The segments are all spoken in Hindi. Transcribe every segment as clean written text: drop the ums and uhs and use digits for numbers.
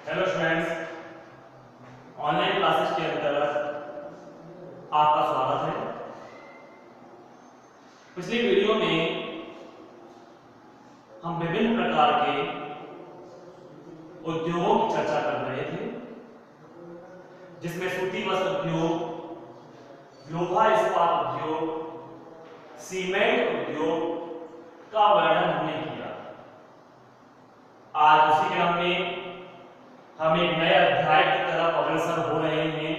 हेलो स्टूडेंट्स, ऑनलाइन क्लासेस के अंतर्गत आपका स्वागत है। पिछली वीडियो में हम विभिन्न प्रकार के उद्योगों की चर्चा कर रहे थे, जिसमें सूती वस्त्र उद्योग, लोहा इस्पात उद्योग, सीमेंट उद्योग का वर्णन हमने किया। आज उसी क्रम में हम एक नए अध्याय की तरफ अग्रसर हो रहे हैं।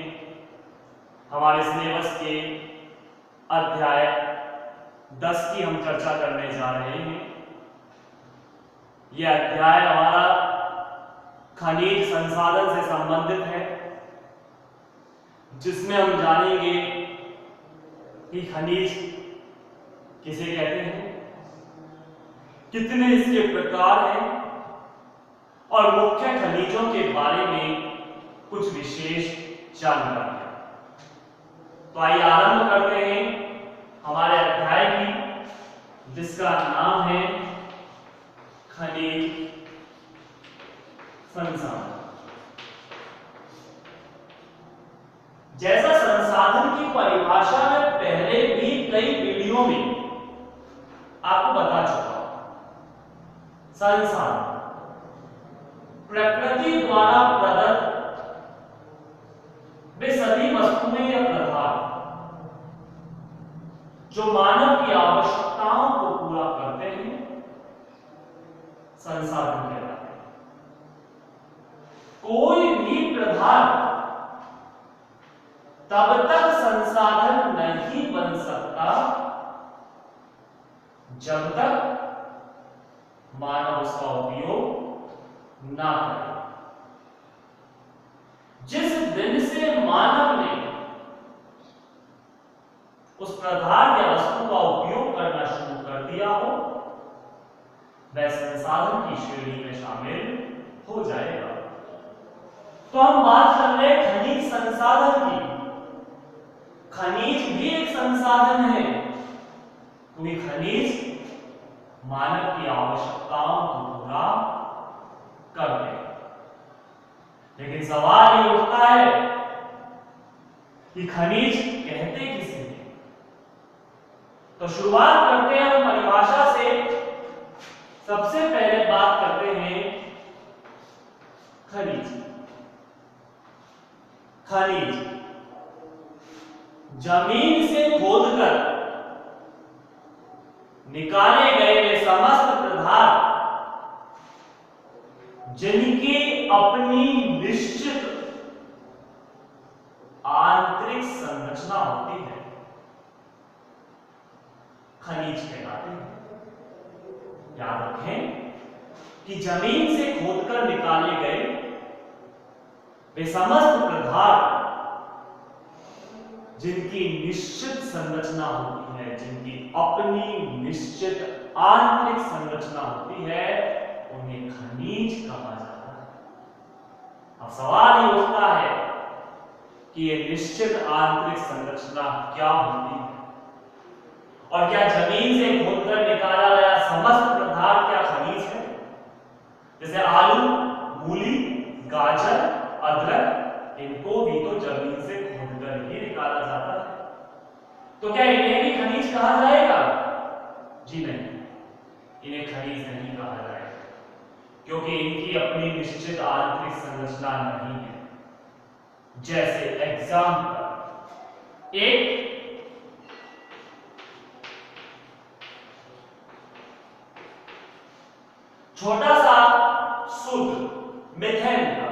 हमारे सिलेबस के अध्याय 10 की हम चर्चा करने जा रहे हैं। यह अध्याय हमारा खनिज संसाधन से संबंधित है, जिसमें हम जानेंगे कि खनिज किसे कहते हैं, कितने इसके प्रकार हैं और मुख्य खनिजों के बारे में कुछ विशेष जानकारी। तो आइए आरंभ करते हैं हमारे अध्याय की, जिसका नाम है खनिज संसाधन। जैसा संसाधन की परिभाषा में पहले भी कई वीडियो में आपको बता चुका हूं, संसाधन प्रकृति द्वारा प्रदत्त वे सभी वस्तुएं या पदार्थ जो मानव की आवश्यकताओं को पूरा करते हैं, संसाधन कहलाते हैं। कोई भी पदार्थ तब तक संसाधन नहीं बन सकता जब तक मानव उसका उपयोग ना करें। जिस दिन से मानव ने उस पदार्थ या वस्तु का उपयोग करना शुरू कर दिया हो, वह संसाधन की श्रेणी में शामिल हो जाएगा। तो हम बात कर रहे हैं खनिज संसाधन की। खनिज भी एक संसाधन है, क्योंकि खनिज मानव की आवश्यकताओं को पूरा करते हैं। लेकिन सवाल ये उठता है कि खनिज कहते किसे हैं। तो शुरुआत करते हैं हम परिभाषा से। सबसे पहले बात करते हैं खनिज। खनिज जमीन से खोदकर निकाले गए वे समस्त पदार्थ जिनकी अपनी निश्चित आंतरिक संरचना होती है, खनिज कहलाते हैं। याद रखें कि जमीन से खोदकर निकाले गए वे समस्त पदार्थ जिनकी निश्चित संरचना होती है, जिनकी अपनी निश्चित आंतरिक संरचना होती है, उन्हें खनिज कहा जाता है। अब सवाल ये उठता है कि ये निश्चित आंतरिक संरचना क्या होती है, और क्या जमीन से खोदकर निकाला गया समस्त पदार्थ क्या खनिज है? जैसे आलू, मूली, गाजर, अदरक, इनको भी तो जमीन से खोदकर ही निकाला जाता है। तो क्या इन्हें भी खनिज कहा जाएगा? जी नहीं, इन्हें खनिज नहीं कहा जाएगा, क्योंकि इनकी अपनी निश्चित आंतरिक संरचना नहीं है। जैसे एग्जाम्पल, एक छोटा सा शुद्ध मीथेन का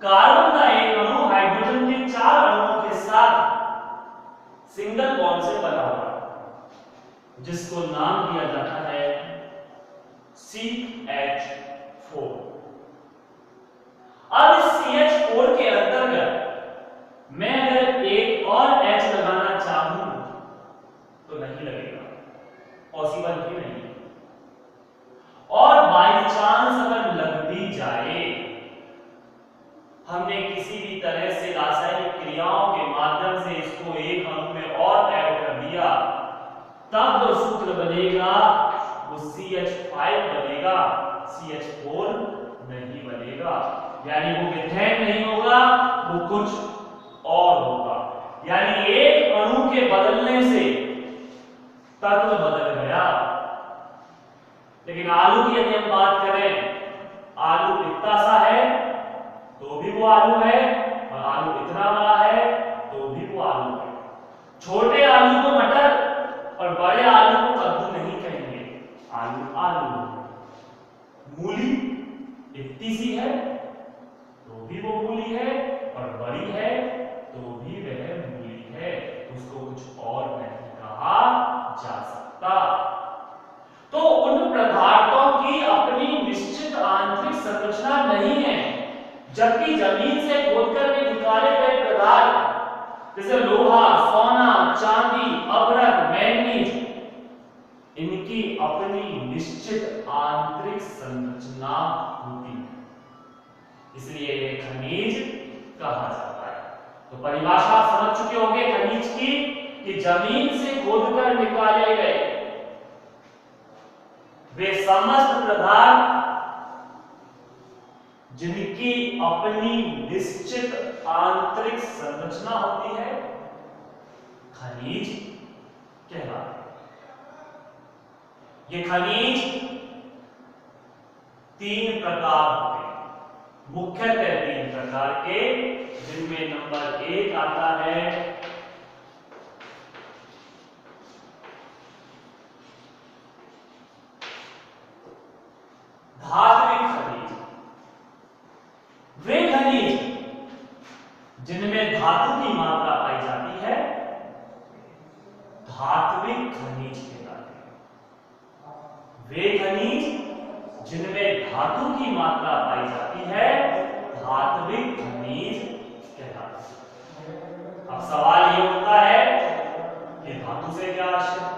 कार्बन का एक अणु हाइड्रोजन के 4 अणुओं के साथ सिंगल बॉन्ड से बना हुआ है, जिसको नाम दिया जाता है CH4। अब इस CH4 के अंतर्गत मैं अगर एक और H लगाना चाहूं तो नहीं लगेगा, पॉसिबल ही नहीं। और बाय चांस अगर लग भी जाए, हमने किसी भी तरह से रासायनिक क्रियाओं के माध्यम से इसको एक अणु में और ऐड कर दिया, तब जो सूत्र बनेगा वो CH5 बनेगा, CH4 नहीं बनेगा। यानी वो मिथेन नहीं होगा, वो कुछ और होगा। यानी एक अणु के बदलने से तत्व बदल गया। लेकिन आलू की यदि हम बात करें, आलू इतना सा है तो भी वो आलू है, और आलू इतना बड़ा है तो भी वो आलू है। छोटे आलू को मटर और बड़े आलू को कद्दू नहीं कहेंगे, आलू आलू है। मूली इतनी सी है तो भी वो मूली है, और बड़ी है तो भी वह मूली है, उसको कुछ और नहीं कहा जा सकता। तो उन पदार्थों की अपनी निश्चित आंतरिक संरचना नहीं है, जबकि जमीन से खोदकर में निकाले गए पदार्थ जैसे लोहा, सोना, चांदी, अभ्रक, मैंगनीज, इनकी अपनी निश्चित आंतरिक संरचना होती है, इसलिए ये खनिज कहा जाता है। तो परिभाषा समझ चुके होंगे खनिज की, कि जमीन से खोदकर निकाले गए वे समस्त पदार्थ जिनकी अपनी निश्चित आंतरिक संरचना होती है, खनिज कहलाते हैं। ये खनिज 3 प्रकार होते हैं, मुख्यतः 3 प्रकार के, जिनमें नंबर 1 आता है धात्विक खनिज। वे खनिज जिनमें धातु की मात्रा पाई जाती है, धात्विक खनिज कहलाते हैं। वे खनिज जिनमें धातु की मात्रा पाई जाती है, धात्विक खनिज कहलाते हैं। अब सवाल ये उठता है कि धातु से क्या आशय है?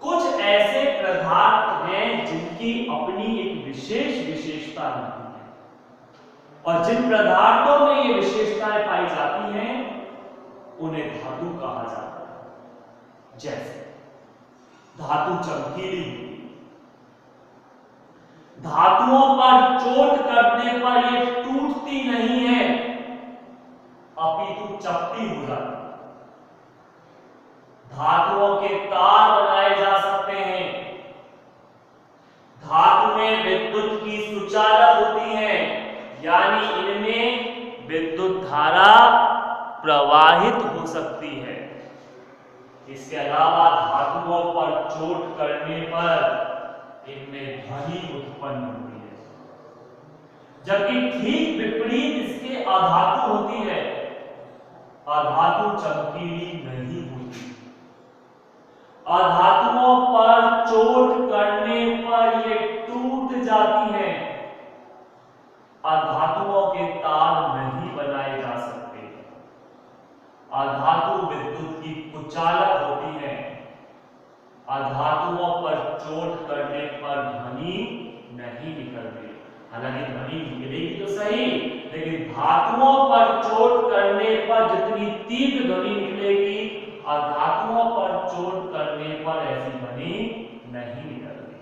कुछ ऐसे पदार्थ हैं जिनकी अपनी एक विशेष विशेषता नहीं है, और जिन पदार्थों में ये विशेषताएं पाई जाती हैं उन्हें धातु कहा जाता है। जैसे धातु चमकीली, धातुओं पर चोट करने पर ये टूटती नहीं है, अपितु चपटी हो जाती है। धातुओं के तार बनाए जा सकते हैं, धातु में विद्युत की सुचालक होती है, यानी इनमें विद्युत धारा प्रवाहित हो सकती है। इसके अलावा धातुओं पर चोट करने पर इनमें ध्वनि उत्पन्न होती है, जबकि ठीक विपरीत इसके अधातु होती है। अधातु चमकीली नहीं होती, अधातुओं पर चोट करने पर ये टूट जाती है। अधातुओं के तार नहीं बनाए जा सकते। अधातु विद्युत की कुचालक होती है। अधातुओं पर चोट करने पर ध्वनि नहीं निकलती। हालांकि ध्वनि निकलेगी तो सही, लेकिन धातुओं पर चोट करने पर जितनी तीव्र ध्वनि निकलेगी, अधातुओं पर चोट करने पर ऐसी ध्वनि नहीं निकलती।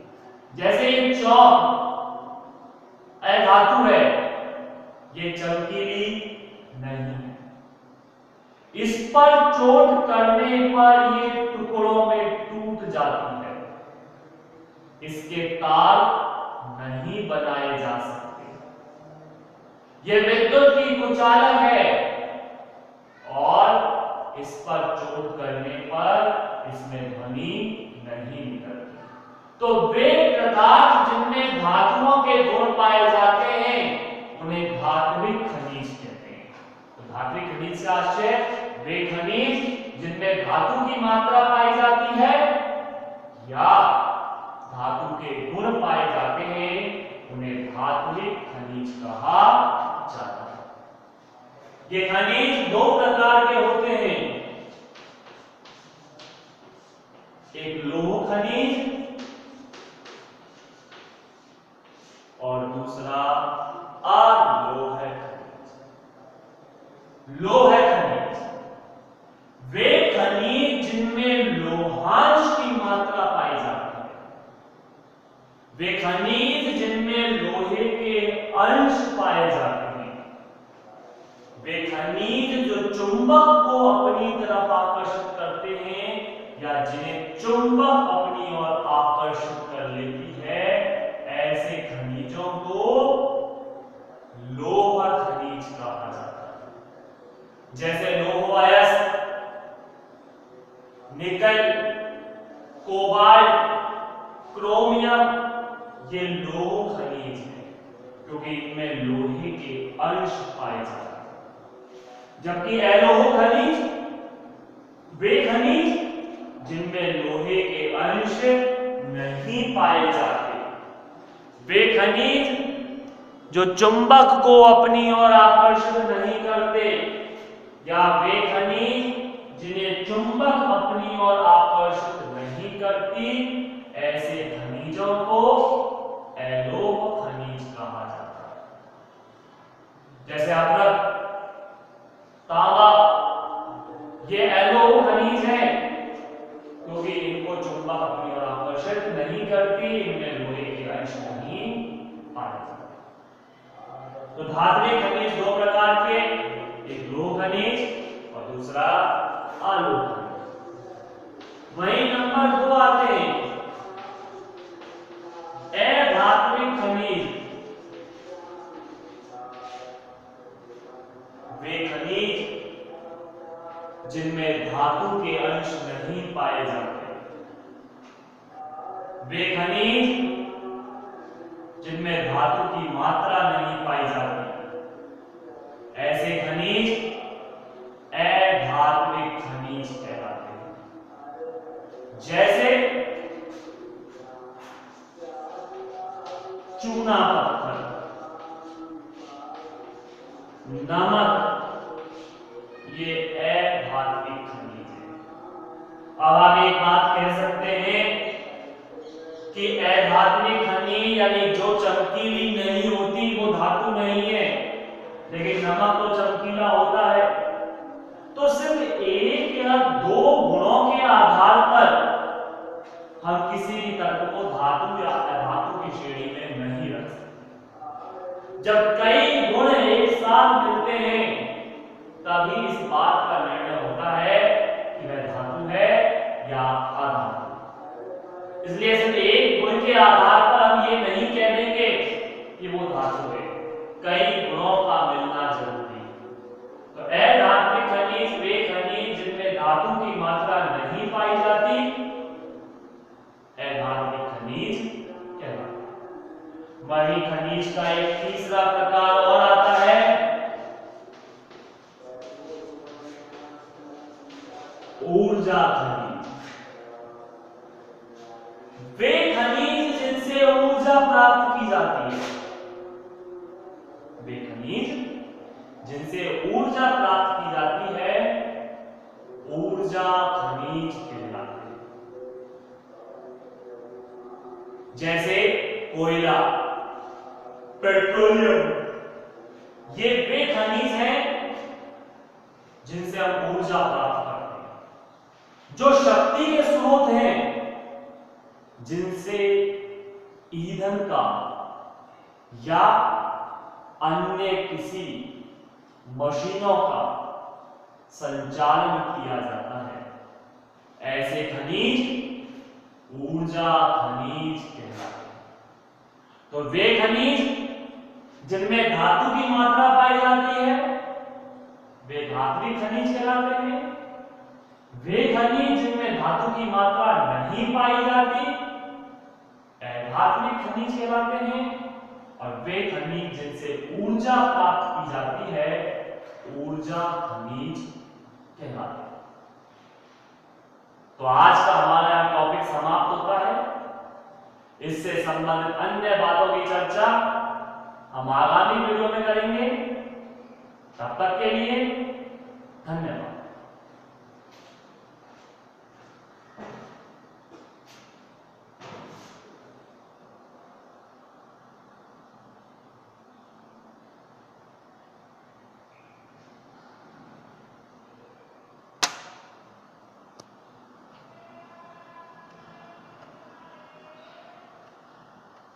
जैसे ये चौक अधातु है, ये चमकीली नहीं है, इस पर चोट करने पर ये टुकड़ों में टूट जाती है। इसके तार नहीं बनाए जा सकते। ये विद्युत की कुचालक है, और इस पर चोट करने पर इसमें ध्वनि नहीं निकलती। तो वे पदार्थ जिनमें धातुओं के गुण पाए जाते हैं उन्हें धात्विक खनिज कहते हैं। तो धात्विक खनिज से आशय वे खनिज जिनमें धातु की मात्रा पाई जाती है या धातु के गुण पाए जाते हैं, उन्हें धात्विक खनिज कहा जाता है। ये खनिज 2 प्रकार के होते हैं, एक लौह खनिज और दूसरा अलोह खनिज। लोह खनिज वे खनिज जिनमें लोहांश की मात्रा पाई जाती है, वे खनिज जिनमें लोहे के अंश पाए जाते हैं, वे खनिज जो चुंबक को अपनी तरफ आकर्षित करते हैं या जिन्हें चुंबक अपनी ओर आकर्षित कर लेती है, ऐसे खनिजों को लोह खनिज कहा जाता है। जैसे लोह अयस्क, निकल, कोबाल्ट, क्रोमियम, ये लोह खनिज है क्योंकि इनमें लोहे के अंश पाए जाते हैं। जबकि अलोह खनिज वे खनिज जिनमें लोहे के अंश नहीं पाए जाते, वे खनिज जो चुंबक को अपनी ओर आकर्षित नहीं करते, या वे खनिज जिन्हें चुंबक अपनी ओर आकर्षित नहीं करती, ऐसे खनिजों को अलोह खनिज कहा जाता है। जैसे अदरक, तांबा, ये अलोह खनिज है क्योंकि इनको चुंबक अपनी ओर आकर्षित नहीं करती, इनमें लोहे के अंश नहीं पाए जाते। तो धात्विक खनिज दो प्रकार के, एक लोह खनिज और दूसरा अलोह खनिज। वहीं नंबर 2 आते हैं अधात्विक खनिज। वे खनिज जिनमें धातु के अंश नहीं पाए जाते, वे खनिज जिनमें धातु की मात्रा नहीं पाई जाती, ऐसे खनिज अधात्विक खनिज कहलाते हैं। जैसे चूना पत्थर, नमक, ये अधात्विक खनिज है। अब आप एक बात कह सकते हैं कि अधात्विक खनिज यानी जो चमकीली नहीं होती वो धातु नहीं है, लेकिन नमक तो चमकीला होता है। तो सिर्फ एक या दो गुणों के आधार पर हम किसी भी तत्व को धातु या अधातु की श्रेणी में नहीं रख सकते। जब कई गुण एक साथ मिलते हैं तभी इस बात का निर्णय होता है कि वह धातु है या अधातु। इसलिए सिर्फ एक गुण के आधार पर हम ये नहीं कह देंगे कि वो धातु है, कई गुणों का मिलना जरूरी है। तो अधात्विक खनिज वे खनिज जिनमें धातु की मात्रा नहीं पाई जाती, अधात्विक खनिज कहलाते हैं। वही खनिज का एक तीसरा प्रकार और आता है ऊर्जा खनिज। वे खनिज जिनसे ऊर्जा प्राप्त की जाती है, वे खनिज जिनसे ऊर्जा प्राप्त की जाती है, ऊर्जा खनिज कहलाते हैं। जैसे कोयला, पेट्रोलियम, ये वे खनिज हैं जिनसे हम ऊर्जा प्राप्त करते हैं, जो शक्ति के स्रोत हैं, जिनसे ईंधन का या अन्य किसी मशीनों का संचालन किया जाता है। ऐसे खनिज ऊर्जा खनिज कहलाते हैं। तो वे खनिज जिनमें धातु की मात्रा पाई जाती है, वे धात्विक खनिज कहलाते हैं। वे खनिज जिनमें धातु की मात्रा नहीं पाई जाती, अधात्विक खनिज कहलाते हैं। और वे खनिज जिनसे ऊर्जा प्राप्त की जाती है, ऊर्जा खनिज कहलाते हैं। तो आज का हमारा टॉपिक समाप्त होता है। इससे संबंधित अन्य बातों की चर्चा हम आगामी वीडियो में करेंगे। तब तक के लिए धन्यवाद।